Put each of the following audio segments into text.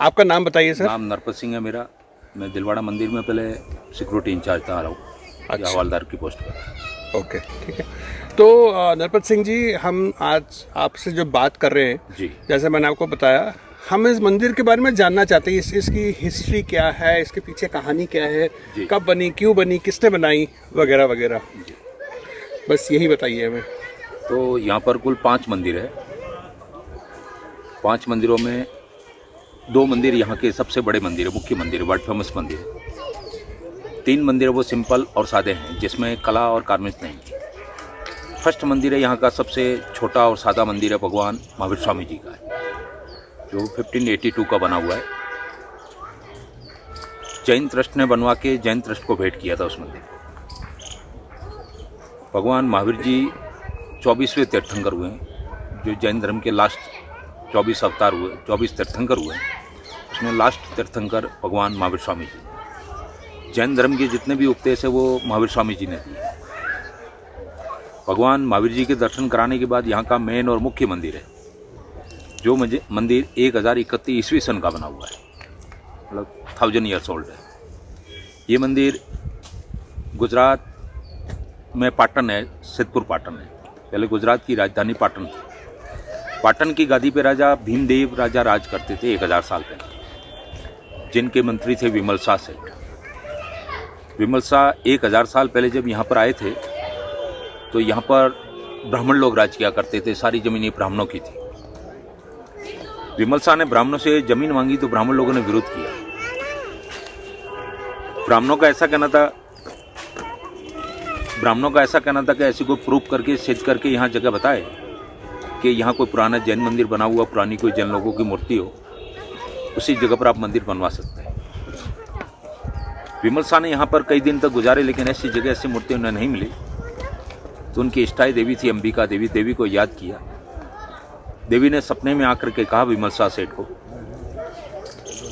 आपका नाम बताइए सर। नाम नरपत सिंह है मेरा। मैं दिलवाड़ा मंदिर में पहले सिक्योरिटी इंचार्ज था, रहा हूँ। अच्छा। हवालदार की पोस्ट पर। ओके, ठीक है। तो नरपत सिंह जी, हम आज आपसे जो बात कर रहे हैं, जी जैसे मैंने आपको बताया, हम इस मंदिर के बारे में जानना चाहते हैं। इसकी हिस्ट्री क्या है, इसके पीछे कहानी क्या है, जी कब बनी, क्यों बनी, किसने बनाई, वगैरह वगैरह। जी। बस यही बताइए हमें। तो यहाँ पर कुल 5 मंदिर है। 5 मंदिरों में 2 मंदिर यहाँ के सबसे बड़े मंदिर है, मुख्य मंदिर है, वर्ल्ड फेमस मंदिर है। 3 मंदिर वो सिंपल और सादे हैं, जिसमें कला और कार्विंग्स नहीं है। फर्स्ट मंदिर है यहाँ का सबसे छोटा और सादा मंदिर है, भगवान महावीर स्वामी जी का है, जो 1582 का बना हुआ है। जैन ट्रस्ट ने बनवा के जैन ट्रस्ट को भेंट किया था उस मंदिर को। भगवान महावीर जी 24वें तीर्थंकर हुए हैं, जो जैन धर्म के लास्ट 24 अवतार हुए, 24 तीर्थंकर हुए हैं, उसमें लास्ट तीर्थंकर भगवान महावीर स्वामी जी। जैन धर्म के जितने भी उपदेश है वो महावीर स्वामी जी ने दिए। भगवान महावीर जी के दर्शन कराने के बाद यहाँ का मेन और मुख्य मंदिर है, जो मंदिर 1031 ईस्वी सन का बना हुआ है, मतलब 1000 ईयर्स ओल्ड है। ये मंदिर गुजरात में पाटन है, सिद्धपुर पाटन है। पहले गुजरात की राजधानी पाटन थी। पाटन की गादी पे राजा भीमदेव राजा राज करते थे 1000 साल पहले, जिनके मंत्री थे विमल शाह सेठ। विमल शाह 1000 साल पहले जब यहाँ पर आए थे तो यहाँ पर ब्राह्मण लोग राज किया करते थे, सारी जमीन ब्राह्मणों की थी। विमल शाह ने ब्राह्मणों से जमीन मांगी तो ब्राह्मण लोगों ने विरोध किया। ब्राह्मणों का ऐसा कहना था कि ऐसी कोई प्रूफ करके, सिद्ध करके यहाँ जगह बताए कि यहाँ कोई पुराना जैन मंदिर बना हुआ, पुरानी कोई जैन लोगों की मूर्ति हो, उसी जगह पर आप मंदिर बनवा सकते हैं। विमल शाह ने यहाँ पर कई दिन तक गुजारे, लेकिन ऐसी जगह, ऐसी मूर्ति उन्हें नहीं मिली। तो उनकी इष्टाई देवी थी अंबिका देवी, देवी को याद किया। देवी ने सपने में आकर के कहा विमल शाह सेठ को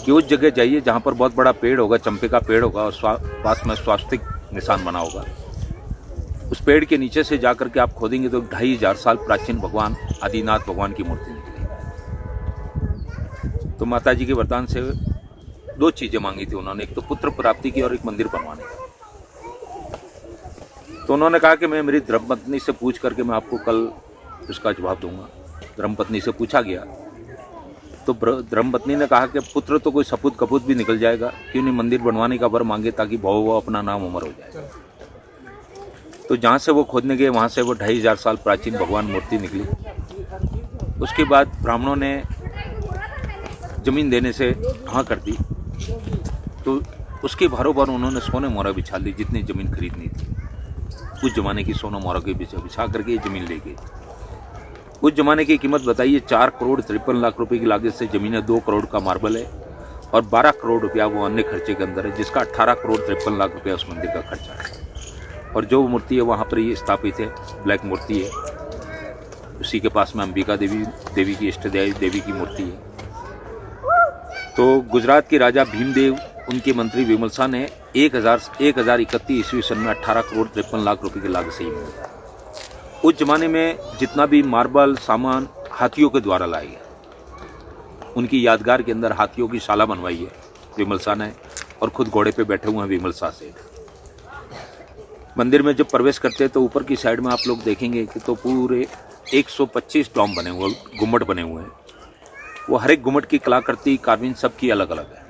कि उस जगह जाइए जहाँ पर बहुत बड़ा पेड़ होगा, चंपे का पेड़ होगा, और पास में स्वास्तिक निशान बना होगा। उस पेड़ के नीचे से जाकर के आप खोदेंगे तो 2500 साल प्राचीन भगवान आदिनाथ भगवान की मूर्ति निकली। तो माता जी के वरदान से 2 चीजें मांगी थी उन्होंने, एक तो पुत्र प्राप्ति की और एक मंदिर बनवाने का। तो उन्होंने कहा कि मैं मेरी धर्मपत्नी से पूछ करके मैं आपको कल उसका जवाब दूंगा। धर्मपत्नी से पूछा गया तो धर्मपत्नी ने कहा कि पुत्र तो कोई सपूत कपूत भी निकल जाएगा, क्यों नहीं मंदिर बनवाने का वर मांगे ताकि भव अपना नाम अमर हो जाए। तो जहाँ से वो खोदने गए वहाँ से वो 2500 साल प्राचीन भगवान मूर्ति निकली। उसके बाद ब्राह्मणों ने जमीन देने से हाँ कर दी, तो उसके भारों पर उन्होंने सोने मोहरा बिछा ली, जितनी जमीन खरीदनी थी उस जमाने की सोना मोहरा के बिछा करके ये जमीन ले गई। उस जमाने की कीमत बताइए 4 करोड़ 53 लाख रुपए की लागत से जमीन है, 2 करोड़ का मार्बल है और 12 करोड़ रुपया वो अन्य खर्चे के अंदर है, जिसका 18 करोड़ 53 लाख रुपया उस मंदिर का खर्चा है। और जो मूर्ति है वहाँ पर ये स्थापित है, ब्लैक मूर्ति है। उसी के पास में अंबिका देवी की इष्ट देवी की मूर्ति है। तो गुजरात के राजा भीमदेव, उनके मंत्री विमल शाह ने 1031 ईस्वी सन में 18 करोड़ 53 लाख रुपए की लागत से ही मिला। उस जमाने में जितना भी मार्बल सामान हाथियों के द्वारा लाया गया। उनकी यादगार के अंदर हाथियों की शाला बनवाई है विमल शाह ने, और खुद घोड़े पे बैठे हुए हैं विमल शाह सेठ। मंदिर में जब प्रवेश करते हैं तो ऊपर की साइड में आप लोग देखेंगे कि तो पूरे 125 डॉम बने हुए, गुम्मट बने हुए हैं। वो हर एक गुम्मट की कलाकृति, कार्विंग सबकी अलग अलग है,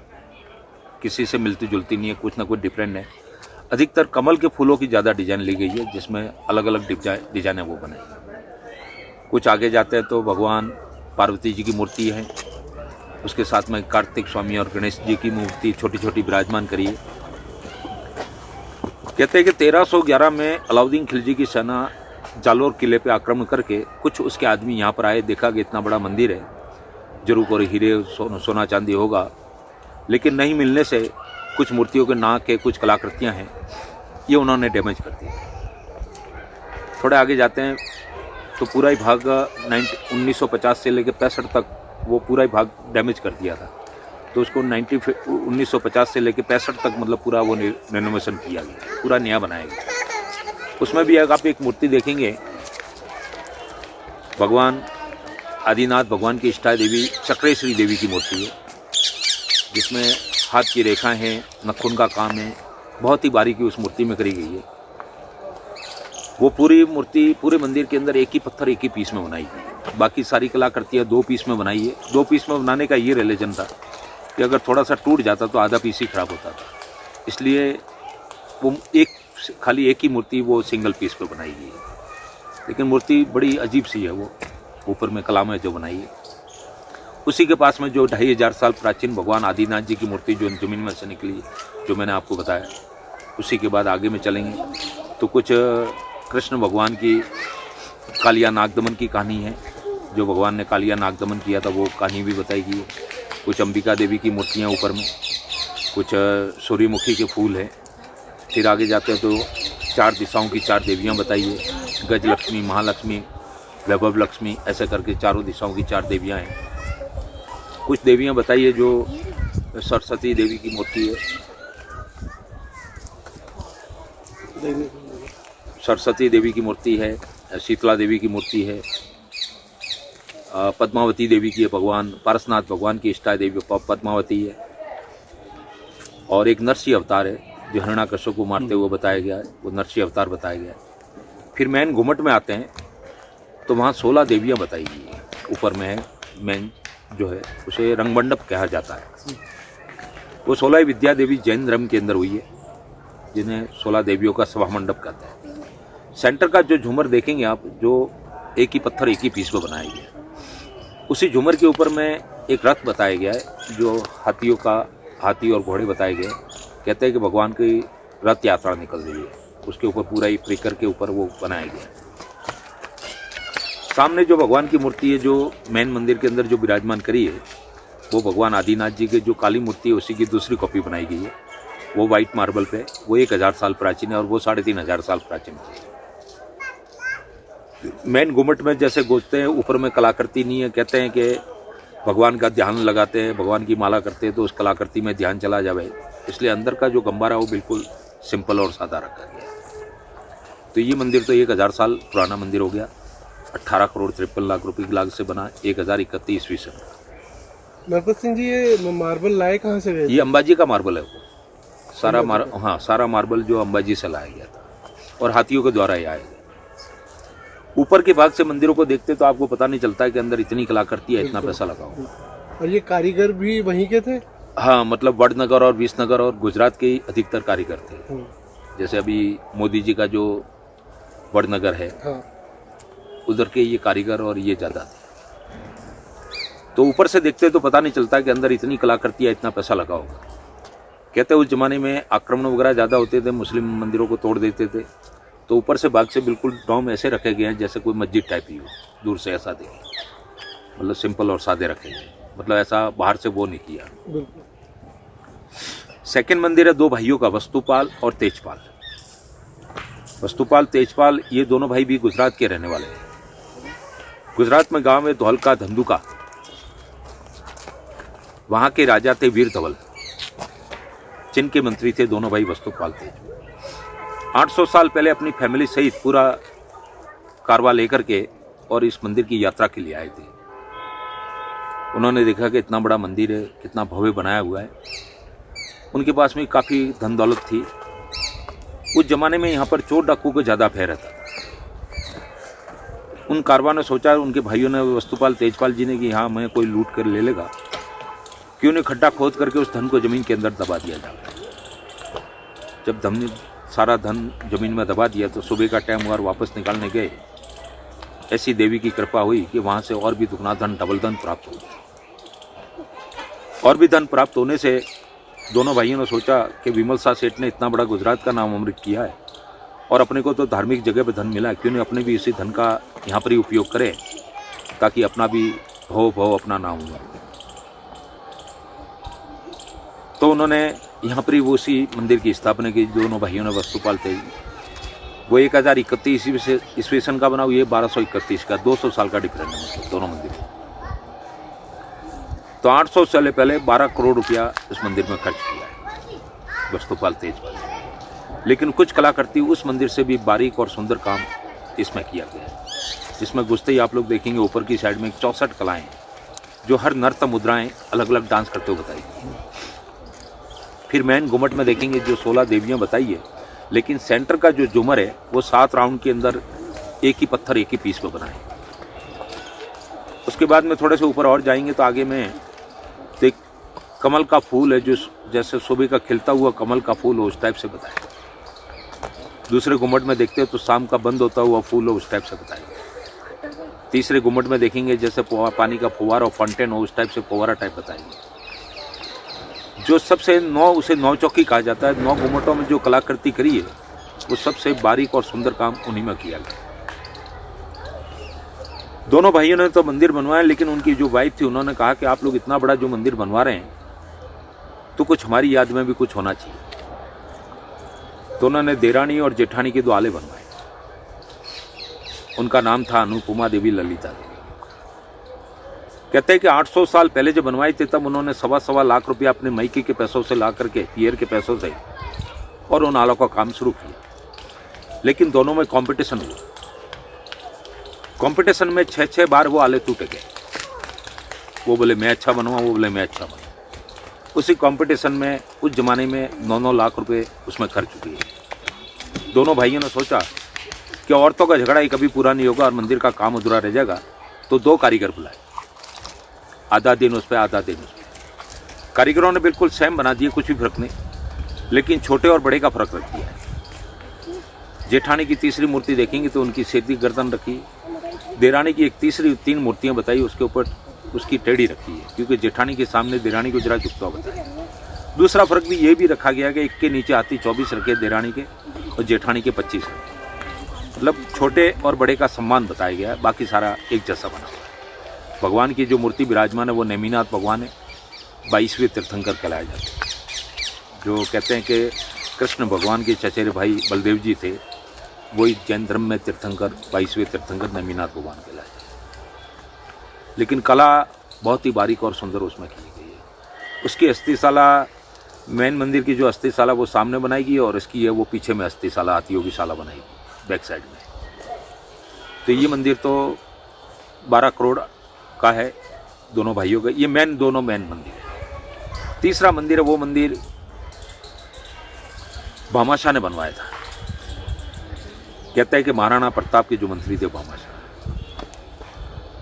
किसी से मिलती जुलती नहीं है, कुछ ना कुछ डिफरेंट है। अधिकतर कमल के फूलों की ज़्यादा डिजाइन ली गई है, जिसमें अलग अलग डिजाइनें वो बने। कुछ आगे जाते हैं तो भगवान पार्वती जी की मूर्ति है, उसके साथ में कार्तिक स्वामी और गणेश जी की मूर्ति छोटी छोटी विराजमान करी है। कहते हैं कि 1311 में अलाउद्दीन खिलजी की सेना जालोर किले पे आक्रमण करके कुछ उसके आदमी यहाँ पर आए, देखा कि इतना बड़ा मंदिर है, जरूर कोई हीरे सोना चांदी होगा, लेकिन नहीं मिलने से कुछ मूर्तियों के नाक के कुछ कलाकृतियाँ हैं, ये उन्होंने डैमेज कर दी। थोड़े आगे जाते हैं तो पूरा ही भाग 1950 से लेकर 65 तक वो पूरा ही भाग डैमेज कर दिया था। तो उसको 1950 से लेकर 65 तक मतलब पूरा वो रेनोवेशन किया गया, पूरा नया बनाया गया। उसमें भी आप एक मूर्ति देखेंगे, भगवान आदिनाथ भगवान की इष्टा देवी चक्रेश्वरी देवी की मूर्ति है। जिसमें हाथ की रेखाएं हैं, नखून का काम है, बहुत ही बारीकी उस मूर्ति में करी गई है। वो पूरी मूर्ति पूरे मंदिर के अंदर एक ही पत्थर एक ही पीस में बनाई गई है। बाकी सारी कलाकृतियाँ 2 पीस में बनाई है। 2 पीस में बनाने का ये रिलीजन था कि अगर थोड़ा सा टूट जाता तो आधा पीस ही खराब होता था, इसलिए वो खाली एक ही मूर्ति वो सिंगल पीस पे बनाई गई है। लेकिन मूर्ति बड़ी अजीब सी है, वो ऊपर में कला में जो बनाई है। उसी के पास में जो 2500 साल प्राचीन भगवान आदिनाथ जी की मूर्ति जो जमीन में से निकली, जो मैंने आपको बताया, उसी के बाद आगे में चलेंगे तो कुछ कृष्ण भगवान की कालिया नागदमन की कहानी है। जो भगवान ने कालिया नागदमन किया था वो कहानी भी बताई गई है। कुछ अंबिका देवी की मूर्तियाँ ऊपर में, कुछ सूर्यमुखी के फूल हैं। फिर आगे जाते हैं तो 4 दिशाओं की 4 देवियाँ बताई है। गज लक्ष्मी, महालक्ष्मी, वैभव लक्ष्मी, ऐसे करके चारों दिशाओं की 4 देवियाँ हैं। कुछ देवियाँ बताई है जो सरस्वती देवी की मूर्ति है, सरस्वती देवी की मूर्ति है, शीतला देवी की मूर्ति है, पद्मावती देवी की है, भगवान पारसनाथ भगवान की इष्टा देवी पद्मावती है, और एक नरसिंह अवतार है जो हिरण्याकश्यप को मारते हुए बताया गया है, वो नरसिंह अवतार बताया गया है। फिर मेन घुमट में आते हैं तो वहाँ 16 देवियाँ बताई गई हैं। ऊपर में है मेन जो है, उसे रंगमंडप कहा जाता है। वो 16 विद्या देवी जैन धर्म के अंदर हुई है, जिन्हें 16 देवियों का सभा मंडप कहते हैं। सेंटर का जो झूमर देखेंगे आप, जो एक ही पत्थर एक ही पीस में बनाया गया है, उसी झूमर के ऊपर में एक रथ बताया गया है जो हाथी और घोड़े बताए गए। कहते हैं कि भगवान की रथ यात्रा निकल रही है, उसके ऊपर पूरा ही परिकर के ऊपर वो बनाया गया है। सामने जो भगवान की मूर्ति है जो मेन मंदिर के अंदर जो विराजमान करी है, वो भगवान आदिनाथ जी के जो काली मूर्ति है उसी की दूसरी कॉपी बनाई गई है। वो वाइट मार्बल पे, वो 1000 साल प्राचीन है और वो 3500 साल प्राचीन है। मेन घुमट में जैसे घुसते हैं, ऊपर में कलाकृति नहीं है। कहते हैं कि भगवान का ध्यान लगाते हैं, भगवान की माला करते हैं तो उस कलाकृति में ध्यान चला जाए, इसलिए अंदर का जो गंबारा वो बिल्कुल सिंपल और सादा रखा गया है। तो ये मंदिर तो 1000 साल पुराना मंदिर हो गया। 18 करोड़ 53 लाख रुपए की लागत से बना, 1031 ईस्वी से। नरपत सिंह जी, ये मार्बल लाए कहाँ से गए? ये अंबाजी का मार्बल है। वो सारा मार्बल जो अंबाजी से लाया गया था और हाथियों के द्वारा ही आया गया। ऊपर के भाग से मंदिरों को देखते तो आपको पता नहीं चलता है कि अंदर इतनी कलाकृति है, इतना पैसा लगा हुआ। और ये कारीगर भी वहीं के थे? हाँ, मतलब वडनगर और विसनगर और गुजरात के अधिकतर कारीगर थे। जैसे अभी मोदी जी का जो वडनगर है, हाँ, उधर के ये कारीगर और ये ज़्यादा थे। तो ऊपर से देखते तो पता नहीं चलता कि अंदर इतनी कलाकृति है, इतना पैसा लगा होगा। कहते उस जमाने में आक्रमण वगैरह ज़्यादा होते थे, मुस्लिम मंदिरों को तोड़ देते थे, तो ऊपर से भाग से बिल्कुल डोम ऐसे रखे गए हैं जैसे कोई मस्जिद टाइप ही हो। दूर से ऐसा देखें, मतलब सिंपल और सादे रखे गए, मतलब ऐसा बाहर से वो नहीं किया। सेकंड मंदिर है 2 भाइयों का, वस्तुपाल और तेजपाल। वस्तुपाल तेजपाल ये दोनों भाई भी गुजरात के रहने वाले थे। गुजरात में गांव है धौलका धंधुका, वहां के राजा थे वीर धवल, जिनके मंत्री थे दोनों भाई वस्तुपाल तेजपाल। 800 साल पहले अपनी फैमिली सहित पूरा कारवा लेकर के और इस मंदिर की यात्रा के लिए आए थे। उन्होंने देखा कि इतना बड़ा मंदिर है, कितना भव्य बनाया हुआ है। उनके पास में काफ़ी धन दौलत थी। उस जमाने में यहाँ पर चोर डाकू को ज़्यादा भय रहता था। उन कारवा ने सोचा, उनके भाइयों ने, वस्तुपाल तेजपाल जी ने, कि हाँ मैं कोई लूट कर ले लेगा, क्यों नहीं खड्डा खोद करके उस धन को ज़मीन के अंदर दबा दिया जाए। जब सारा धन जमीन में दबा दिया तो सुबह का टाइम हुआ और वापस निकालने गए, ऐसी देवी की कृपा हुई कि वहाँ से और भी दुगना धन, डबल धन प्राप्त हो गया। और भी धन प्राप्त होने से दोनों भाइयों ने सोचा कि विमल शाह सेठ ने इतना बड़ा गुजरात का नाम अमृत किया है और अपने को तो धार्मिक जगह पर धन मिला, क्यों नहीं अपने भी इसी धन का यहाँ पर ही उपयोग करें, ताकि अपना भी भव अपना नाम हुआ। तो उन्होंने यहाँ पर ही वो उसी मंदिर की स्थापना की। दोनों भाइयों ने वस्तुपाल थे, वो 1031 ईस्वी सन का बना, ये 1231 का, 200 साल का डिफरेंस है मतलब दोनों मंदिर। तो 800 साल पहले 12 करोड़ रुपया इस मंदिर में खर्च किया है वस्तुपाल तेजपाल। लेकिन कुछ कलाकृति उस मंदिर से भी बारीक और सुंदर काम इसमें किया गया है। जिसमें घुसते ही आप लोग देखेंगे ऊपर की साइड में 64 कलाएँ हैं, जो हर नर्तन मुद्राएँ अलग अलग डांस करते हुए बताई गई हैं। फिर मेन गुम्मट में देखेंगे जो 16 देवियाँ बताई है, लेकिन सेंटर का जो झूमर है वो 7 राउंड के अंदर एक ही पत्थर एक ही पीस पे बना है। उसके बाद में थोड़े से ऊपर और जाएंगे तो आगे में एक कमल का फूल है, जो जैसे सुबह का खिलता हुआ कमल का फूल हो उस टाइप से बताया। दूसरे गुम्मट में देखते हो तो शाम का बंद होता हुआ फूल हो उस टाइप से बताएंगे। तीसरे गुम्मट में देखेंगे जैसे पानी का फुवारा और फाउंटेन हो उस टाइप से फुवारा टाइप बताएंगे। जो सबसे उसे 9 चौकी कहा जाता है। 9 गुम्मटों में जो कलाकृति करी है वो सबसे बारीक और सुंदर काम उन्हीं में किया गया। दोनों भाइयों ने तो मंदिर बनवाया, लेकिन उनकी जो वाइफ थी उन्होंने कहा कि आप लोग इतना बड़ा जो मंदिर बनवा रहे हैं तो कुछ हमारी याद में भी कुछ होना चाहिए। तो उन्होंने देरानी और जेठानी के 2 आले बनवाए। उनका नाम था अनुपमा देवी, ललिता देवी। कहते हैं कि 800 साल पहले जब बनवाए थे तब उन्होंने 1.25 लाख रुपया अपने मैके के पैसों से ला करके, पियर के पैसों से, और उन आलों का काम शुरू किया। लेकिन दोनों में कंपटीशन हुआ। कंपटीशन में 6 बार वो आले टूट गए। वो बोले मैं अच्छा बनवाऊँ, वो बोले मैं अच्छा बनवाऊँ। उसी कंपटीशन में उस जमाने में 9-9 लाख रुपए उसमें खर्च हुए। दोनों भाइयों ने सोचा कि औरतों का झगड़ा ही कभी पूरा नहीं होगा और मंदिर का काम अधूरा रह जाएगा, तो 2 कारीगर बुलाए। आधा दिन उस पर, आधा दिन उस पर। कारीगरों ने बिल्कुल सेम बना दिए, कुछ भी फर्क नहीं, लेकिन छोटे और बड़े का फर्क रख दिया है। जेठानी की तीसरी मूर्ति देखेंगे तो उनकी सीधी गर्दन रखी। देरानी की एक तीसरी 3 मूर्तियां बताई, उसके ऊपर उसकी टेढ़ी रखी है, क्योंकि जेठानी के सामने देरानी को जरा झुकता हुआ बताया। दूसरा फर्क भी ये भी रखा गया कि एक के नीचे हाथी 24 रखे देरानी के और जेठानी के 25 रखे। मतलब छोटे और बड़े का सम्मान बताया गया है, बाकी सारा एक जैसा बना हुआ है। भगवान की जो मूर्ति विराजमान है वो नेमिनाथ भगवान है, 22वें तीर्थंकर कहलाए जाते हैं। जो कहते हैं कि कृष्ण भगवान के चचेरे भाई बलदेव जी थे, वही जैन धर्म में तीर्थंकर 22वें तीर्थंकर नेमिनाथ भगवान कहलाए। लेकिन कला बहुत ही बारीक और सुंदर उसमें की गई है। उसकी अस्थिशाला, मेन मंदिर की जो अस्थिशाला वो सामने बनाएगी, और इसकी है वो पीछे में अस्थिशाला, हाथियों की शाला बनाएगी बैक साइड में। तो ये मंदिर तो 12 करोड़ का है दोनों भाइयों का। ये दोनों मेन मंदिर है। तीसरा मंदिर है वो मंदिर भामाशाह ने बनवाया था। कहता है कि महाराणा प्रताप के जो मंत्री थे भामाशाह,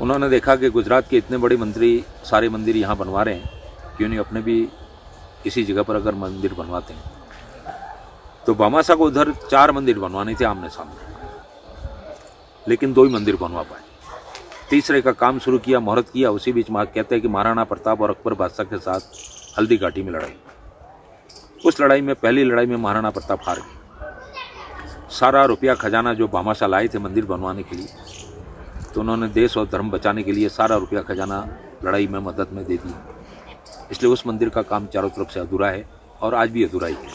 उन्होंने देखा कि गुजरात के इतने बड़े मंत्री सारे मंदिर यहाँ बनवा रहे हैं, क्यों नहीं अपने भी इसी जगह पर अगर मंदिर बनवाते हैं। तो भामाशाह को उधर 4 मंदिर बनवाने थे आमने सामने, लेकिन 2 ही मंदिर बनवा पाए। तीसरे का काम शुरू किया, मुहूर्त किया। उसी बीच कहते हैं कि महाराणा प्रताप और अकबर बादशाह के साथ हल्दी घाटी में लड़ाई। उस लड़ाई में, पहली लड़ाई में महाराणा प्रताप हार गए। सारा रुपया खजाना जो भामाशाह लाए थे मंदिर बनवाने के लिए, तो उन्होंने देश और धर्म बचाने के लिए सारा रुपया खजाना लड़ाई में मदद में दे दिया। इसलिए उस मंदिर का काम चारों तरफ से अधूरा है और आज भी अधूरा ही है।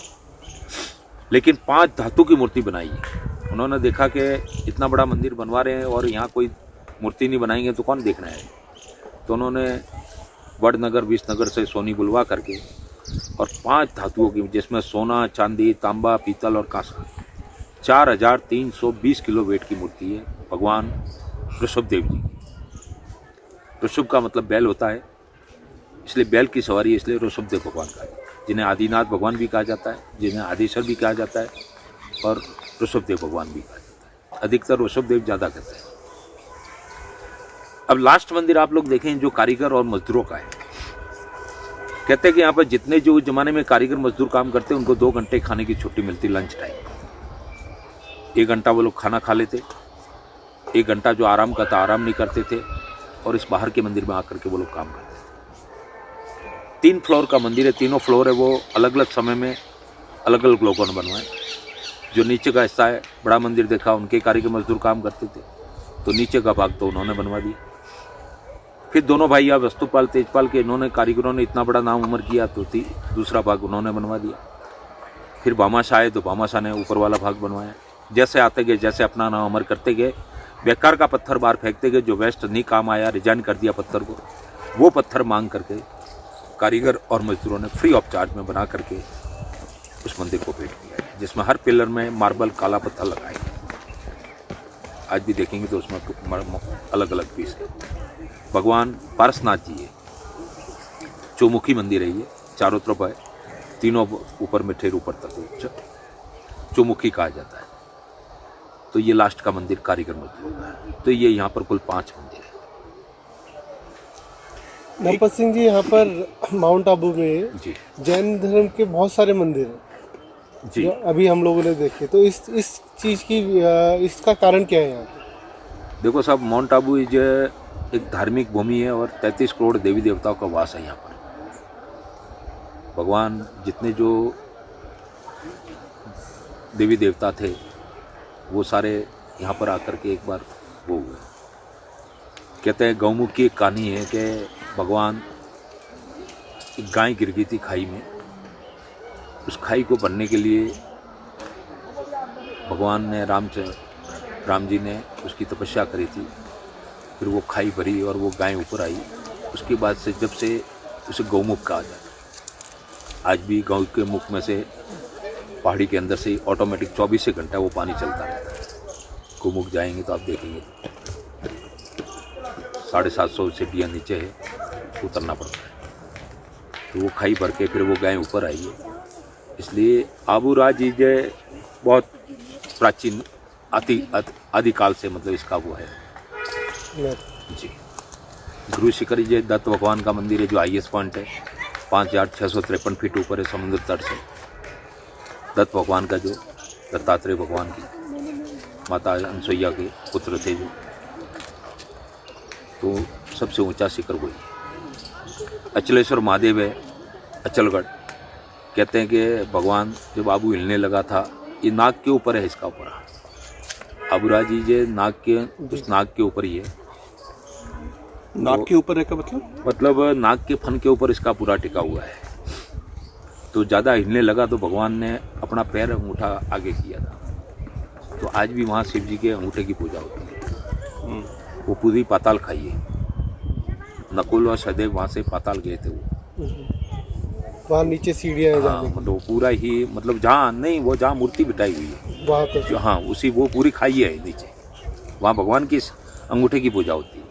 लेकिन 5 धातु की मूर्ति बनाई है। उन्होंने देखा कि इतना बड़ा मंदिर बनवा रहे हैं और यहाँ कोई मूर्ति नहीं बनाएंगे तो कौन देखना है। तो उन्होंने वडनगर, विसनगर से सोनी बुलवा करके और 5 धातुओं की, जिसमें सोना, चांदी, तांबा, पीतल और कांसा, 4320 किलो वेट की मूर्ति है भगवान ऋषभ देव जी की। ऋषभ का मतलब बैल होता है, इसलिए बैल की सवारी, इसलिए ऋषभ देव भगवान का है, जिन्हें आदिनाथ भगवान भी कहा जाता है, जिन्हें आदिश्वर भी कहा जाता है और ऋषभ देव भगवान भी कहा जाता है। अधिकतर ऋषभ देव ज़्यादा कहते हैं। अब लास्ट मंदिर आप लोग देखें जो कारीगर और मजदूरों का है। कहते हैं कि यहाँ पर जितने जो उस जमाने में कारीगर मजदूर काम करते हैं उनको 2 घंटे खाने की छुट्टी मिलती, लंच टाइम। 1 घंटा वो लोग खाना खा लेते, 1 घंटा जो आराम का था आराम नहीं करते थे, और इस बाहर के मंदिर में आकर के वो लोग काम करते। 3 फ्लोर का मंदिर है। तीनों फ्लोर है वो अलग अलग समय में अलग अलग लोगों ने बनवाए। जो नीचे का हिस्सा है, बड़ा मंदिर देखा, उनके कारीगर मजदूर काम करते थे, तो नीचे का भाग तो उन्होंने बनवा दिया। फिर दोनों भाई या वस्तुपाल, तेजपाल के इन्होंने कारीगरों ने इतना बड़ा नाम उमर किया, तो दूसरा भाग उन्होंने बनवा दिया। फिर भामाशाह आए तो भामाशाह ने ऊपर वाला भाग बनवाया। जैसे आते गए, जैसे अपना नाम अमर करते गए, बेकार का पत्थर बाहर फेंकते गए, जो वेस्ट नहीं काम आया, रिजाइन कर दिया पत्थर को, वो पत्थर मांग करके कारीगर और मजदूरों ने फ्री ऑफ चार्ज में बना करके उस मंदिर को भेंट किया है, जिसमें हर पिलर में मार्बल काला पत्थर लगाए। आज भी देखेंगे तो उसमें अलग अलग पीस है। भगवान पारसनाथ जी है, चौमुखी मंदिर है, ये चारों तरफ है। तीनों ऊपर में ठेर ऊपर तक चौमुखी कहा जाता है। तो ये लास्ट का मंदिर कारीगर मजदूर का है। तो ये यहाँ पर कुल 5 मंदिर है। नरपत सिंह जी, यहाँ पर माउंट आबू में जी जैन धर्म के बहुत सारे मंदिर हैं जी। जो अभी हम लोगों ने देखे, तो इस चीज़ की इसका कारण क्या है यहाँ पे? देखो साहब, माउंट आबू एक धार्मिक भूमि है और 33 करोड़ देवी देवताओं का वास है यहाँ पर। भगवान जितने जो देवी देवता थे वो सारे यहाँ पर आकर के एक बार वो हुए। कहते हैं गौमुख की एक कहानी है कि भगवान, एक गाय गिर गई थी खाई में। उस खाई को भरने के लिए भगवान ने राम जी ने उसकी तपस्या करी थी। फिर वो खाई भरी और वो गाय ऊपर आई। उसके बाद से जब से उसे गौमुख कहा जाता है। आज भी गाँव के मुख में से पहाड़ी के अंदर से ऑटोमेटिक 24 घंटा वो पानी चलता रहता है। गौमुख जाएंगे तो आप देखेंगे 750 सीढ़ियाँ नीचे है, उतरना पड़ता है। तो वो खाई भर के फिर वो गाय ऊपर आई है। इसलिए आबूराज जय बहुत प्राचीन आदिकाल से मतलब इसका वो है जी। गुरु शिखर जय दत्त भगवान का मंदिर है जो हाईएस्ट पॉइंट है, 5653 फीट ऊपर है समुद्र तट से। दत्त भगवान का जो दत्तात्रेय भगवान की माता अनसुईया के पुत्र थे जो, तो सबसे ऊंचा शिखर वही है। अचलेश्वर महादेव है अचलगढ़। कहते हैं कि भगवान जब आबू हिलने लगा था, ये नाग के ऊपर है, इसका ऊपर आबूराज जी जे नाग के, उस नाग के ऊपर ही है। नाक के ऊपर है का मतलब नाग के फन के ऊपर इसका पूरा टिका हुआ है। तो ज़्यादा हिलने लगा तो भगवान ने अपना पैर अंगूठा आगे किया था। तो आज भी वहाँ शिव जी के अंगूठे की पूजा होती है। वो पूरी पाताल खाई है। नकुल और सहदेव वहाँ से पाताल गए थे वो। वहाँ नीचे सीढ़ियाँ हैं हाँ, जाने की, मतलब पूरा ही, मतलब जहाँ नहीं, वो जहाँ मूर्ति बिठाई हुई है वहाँ पे जो, हाँ उसी वो पूरी खाई है नीचे। वहाँ भगवान की अंगूठे की पूजा होती है।